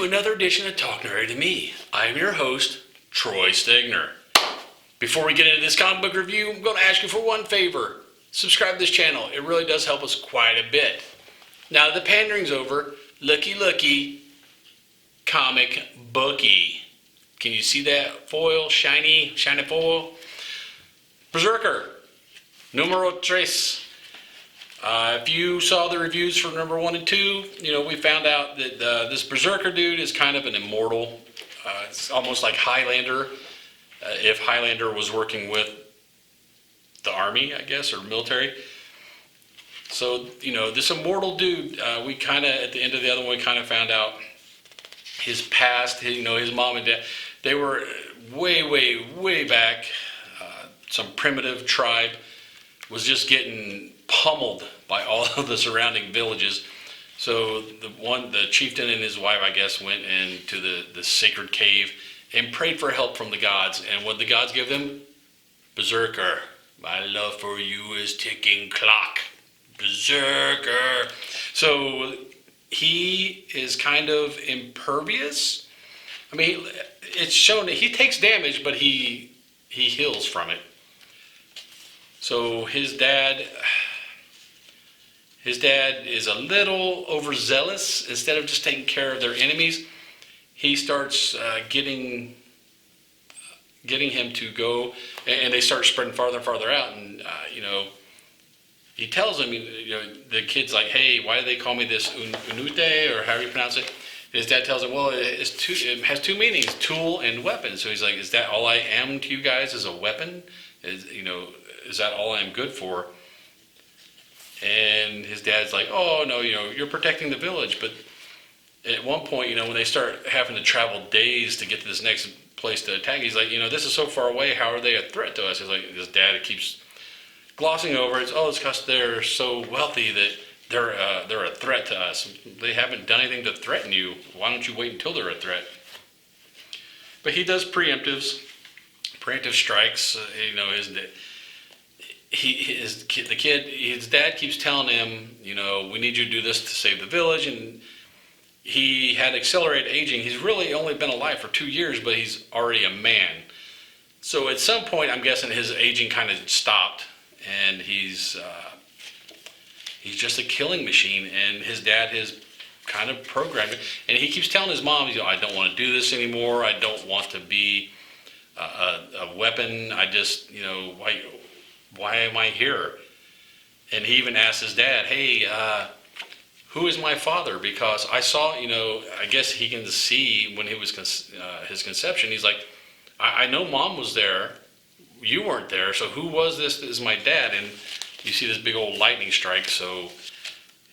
to another edition of Talk Nerdy to Me. I am your host, Troy Stegner. Before we get into this comic book review, I'm going to ask you for one favor. Subscribe to this channel. It really does help us quite a bit. Now that the pandering's over, looky, comic bookie. Can you see that foil? Shiny foil? Berserker, numero tres. If you saw the reviews for number 1 and 2, we found out that this Berserker dude is kind of an immortal. It's almost like Highlander, if Highlander was working with the army, I guess, or military. So, this immortal dude, we kind of, at the end of the other one, we kind of found out his past. His mom and dad, they were way back. Some primitive tribe was just getting pummeled by all of the surrounding villages. So the chieftain and his wife, I guess, went into the sacred cave and prayed for help from the gods. And what the gods give them? Berserker. My love for you is ticking clock. Berserker. So he is kind of impervious. I mean, it's shown that he takes damage, but he heals from it. So his dad is a little overzealous. Instead of just taking care of their enemies, he starts getting him to go, and they start spreading farther and farther out. And he tells him, the kid's like, "Hey, why do they call me this Unute, or however you pronounce it?" And his dad tells him, "Well, it has two meanings, tool and weapon." So he's like, "Is that all I am to you guys? Is a weapon? Is that all I'm good for?" And his dad's like, "Oh no, you're protecting the village." But at one point, when they start having to travel days to get to this next place to attack, he's like, "This is so far away. How are they a threat to us?" He's like, his dad keeps glossing over it. It's because they're so wealthy that they're a threat to us. They haven't done anything to threaten you. Why don't you wait until they're a threat? But he does preemptive strikes. His dad keeps telling him, we need you to do this to save the village, and he had accelerated aging. He's really only been alive for 2 years, but he's already a man. So at some point, I'm guessing his aging kind of stopped, and he's just a killing machine. And his dad has kind of programmed it, and he keeps telling his mom, "I don't want to do this anymore. I don't want to be a weapon. I just, why am I here?" And he even asked his dad, "Hey, who is my father?" Because I saw, I guess he can see when he was his conception. He's like, I know mom was there. You weren't there. So who was this? This is my dad." And you see this big old lightning strike. So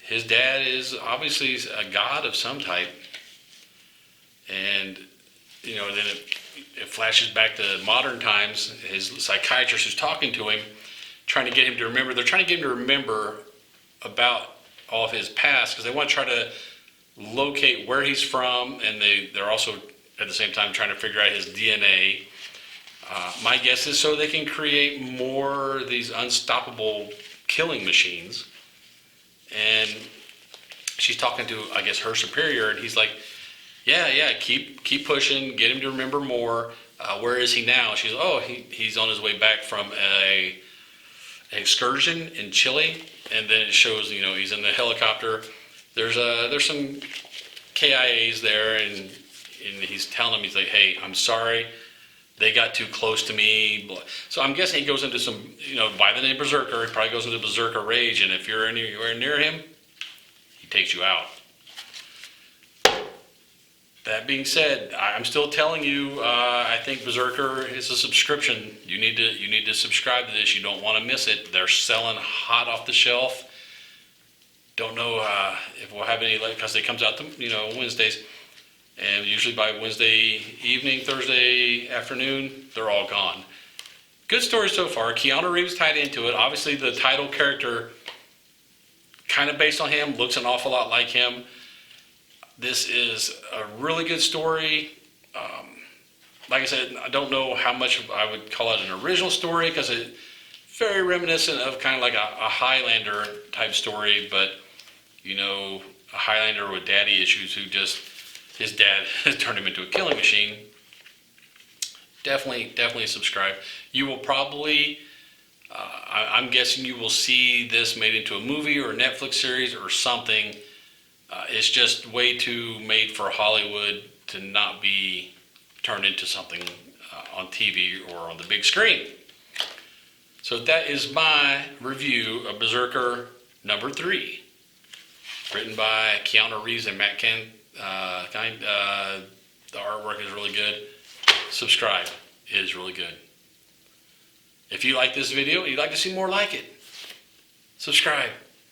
his dad is obviously a god of some type. And, then it flashes back to modern times. His psychiatrist who's talking to him, trying to get him to remember. They're trying to get him to remember about all of his past, because they want to try to locate where he's from, and they're also at the same time trying to figure out his DNA. My guess is so they can create more of these unstoppable killing machines. And she's talking to, I guess, her superior, and he's like, yeah, keep pushing, get him to remember more. Where is he now? She's, he's on his way back from an excursion in Chile. And then it shows, he's in the helicopter. There's some KIAs there, and he's telling them, he's like, "Hey, I'm sorry, they got too close to me." So I'm guessing he goes into some, by the name Berserker, he probably goes into Berserker rage, and if you're anywhere near him, he takes you out. That being said, I'm still telling you, I think Berserker is a subscription. You need to subscribe to this. You don't want to miss it. They're selling hot off the shelf. Don't know if we'll have any, because it comes out Wednesdays, and usually by Wednesday evening, Thursday afternoon, they're all gone. Good story so far. Keanu Reeves tied into it. Obviously, the title character, kind of based on him, looks an awful lot like him. This is a really good story. Like I said, I don't know how much I would call it an original story, because it's very reminiscent of kind of like a Highlander type story, but a Highlander with daddy issues who just his dad has turned him into a killing machine. Definitely subscribe. You will probably, I'm guessing you will see this made into a movie or a Netflix series or something. It's just way too made for Hollywood to not be turned into something on TV or on the big screen. So that is my review of Berserker number 3, written by Keanu Reeves and Matt Kindt. The artwork is really good. Subscribe. It is really good. If you like this video and you'd like to see more like it, subscribe.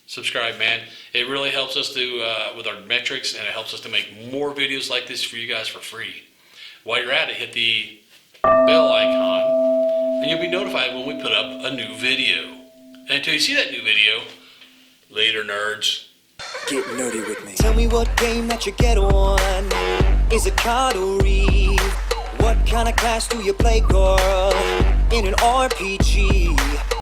Subscribe, man. It really helps us with our metrics, and it helps us to make more videos like this for you guys for free. While you're at it, hit the bell icon, and you'll be notified when we put up a new video. And until you see that new video, later, nerds. Get nerdy with me. Tell me what game that you get on. Is it COD or Reeves? What kind of class do you play, girl? In an RPG?